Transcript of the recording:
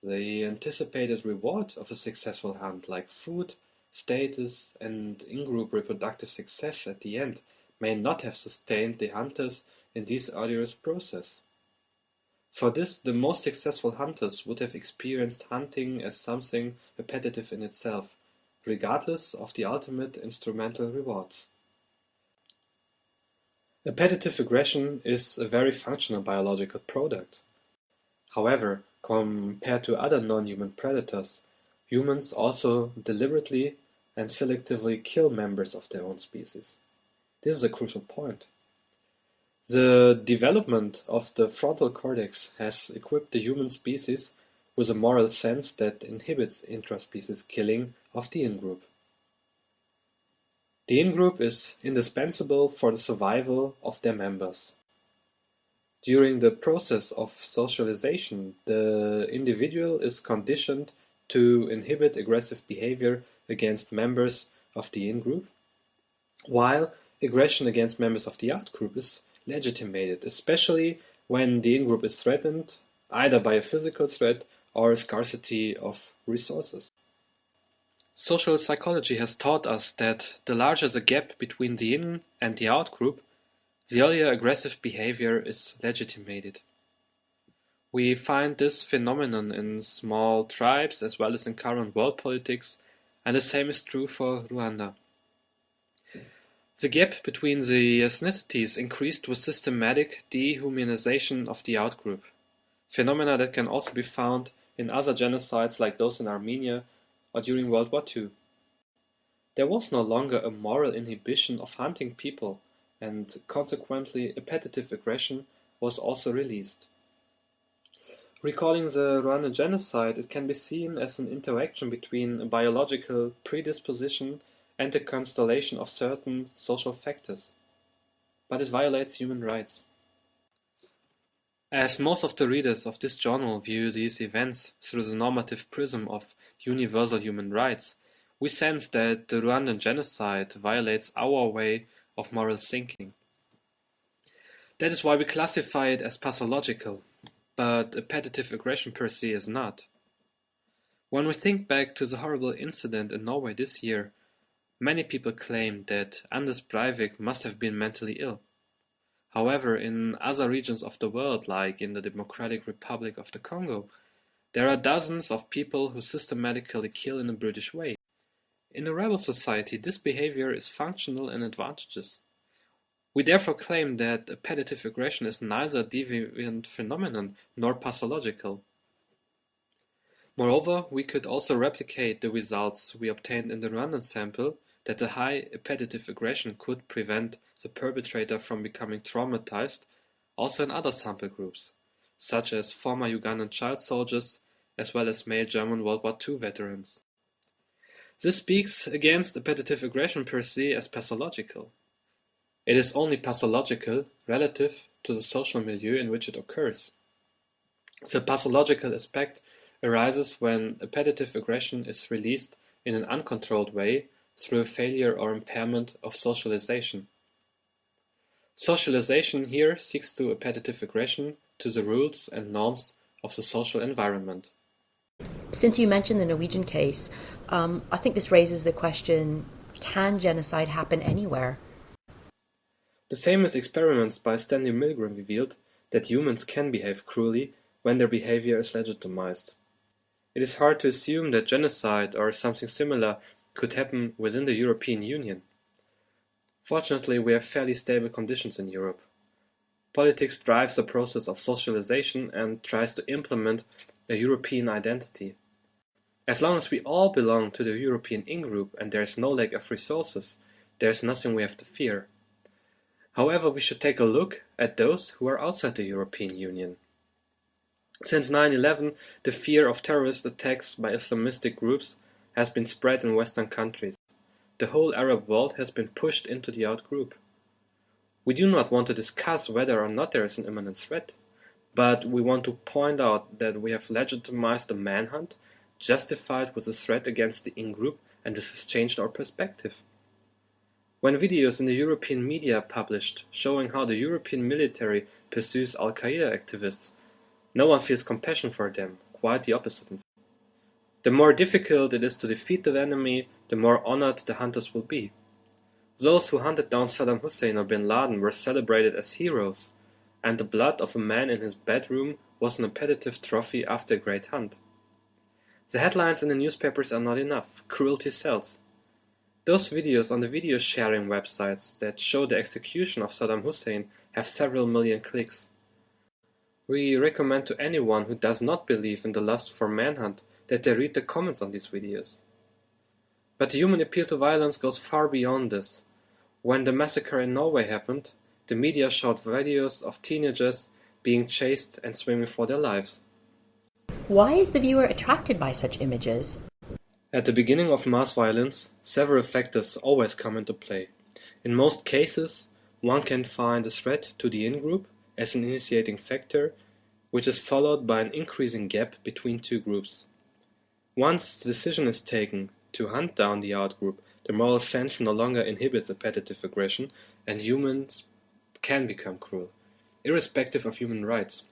The anticipated reward of a successful hunt, like food, status, and in-group reproductive success at the end, may not have sustained the hunters in this arduous process. For this, the most successful hunters would have experienced hunting as something appetitive in itself, regardless of the ultimate instrumental rewards. Appetitive aggression is a very functional biological product. However, compared to other non-human predators, humans also deliberately and selectively kill members of their own species. This is a crucial point. The development of the frontal cortex has equipped the human species with a moral sense that inhibits intra-species killing of the in-group. The in-group is indispensable for the survival of their members. During the process of socialization, the individual is conditioned to inhibit aggressive behavior against members of the in-group, while aggression against members of the out-group is legitimated, especially when the in-group is threatened either by a physical threat or a scarcity of resources. Social psychology has taught us that the larger the gap between the in and the out group, the earlier aggressive behavior is legitimated. We find this phenomenon in small tribes as well as in current world politics, and the same is true for Rwanda. The gap between the ethnicities increased with systematic dehumanization of the outgroup, phenomena that can also be found in other genocides like those in Armenia or during World War II. There was no longer a moral inhibition of hunting people, and consequently appetitive aggression was also released. Recalling the Rwandan genocide, it can be seen as an interaction between a biological predisposition and the constellation of certain social factors, but it violates human rights. As most of the readers of this journal view these events through the normative prism of universal human rights, we sense that the Rwandan genocide violates our way of moral thinking. That is why we classify it as pathological, but appetitive aggression per se is not. When we think back to the horrible incident in Norway this year, many people claim that Anders Breivik must have been mentally ill. However, in other regions of the world, like in the Democratic Republic of the Congo, there are dozens of people who systematically kill in a brutish way. In a rebel society, this behavior is functional and advantageous. We therefore claim that appetitive aggression is neither a deviant phenomenon nor pathological. Moreover, we could also replicate the results we obtained in the Rwandan sample, that a high appetitive aggression could prevent the perpetrator from becoming traumatized, also in other sample groups, such as former Ugandan child soldiers as well as male German World War II veterans. This speaks against appetitive aggression per se as pathological. It is only pathological relative to the social milieu in which it occurs. The pathological aspect arises when appetitive aggression is released in an uncontrolled way through a failure or impairment of socialization. Socialization here seeks to appetitive aggression to the rules and norms of the social environment. Since you mentioned the Norwegian case, I think this raises the question, can genocide happen anywhere? The famous experiments by Stanley Milgram revealed that humans can behave cruelly when their behavior is legitimized. It is hard to assume that genocide or something similar could happen within the European Union. Fortunately, we have fairly stable conditions in Europe. Politics drives the process of socialization and tries to implement a European identity. As long as we all belong to the European in-group and there is no lack of resources, there is nothing we have to fear. However, we should take a look at those who are outside the European Union. Since 9/11, the fear of terrorist attacks by Islamistic groups has been spread in Western countries. The whole Arab world has been pushed into the out-group. We do not want to discuss whether or not there is an imminent threat, but we want to point out that we have legitimized a manhunt justified with a threat against the in-group, and this has changed our perspective. When videos in the European media are published showing how the European military pursues Al-Qaeda activists, no one feels compassion for them, quite the opposite. The more difficult it is to defeat the enemy, the more honored the hunters will be. Those who hunted down Saddam Hussein or bin Laden were celebrated as heroes, and the blood of a man in his bedroom was an appetitive trophy after a great hunt. The headlines in the newspapers are not enough. Cruelty sells. Those videos on the video sharing websites that show the execution of Saddam Hussein have several million clicks. We recommend to anyone who does not believe in the lust for manhunt that they read the comments on these videos. But the human appeal to violence goes far beyond this. When the massacre in Norway happened, the media showed videos of teenagers being chased and swimming for their lives. Why is the viewer attracted by such images? At the beginning of mass violence, several factors always come into play. In most cases, one can find a threat to the in-group as an initiating factor, which is followed by an increasing gap between two groups. Once the decision is taken to hunt down the out-group, the moral sense no longer inhibits appetitive aggression, and humans can become cruel, irrespective of human rights.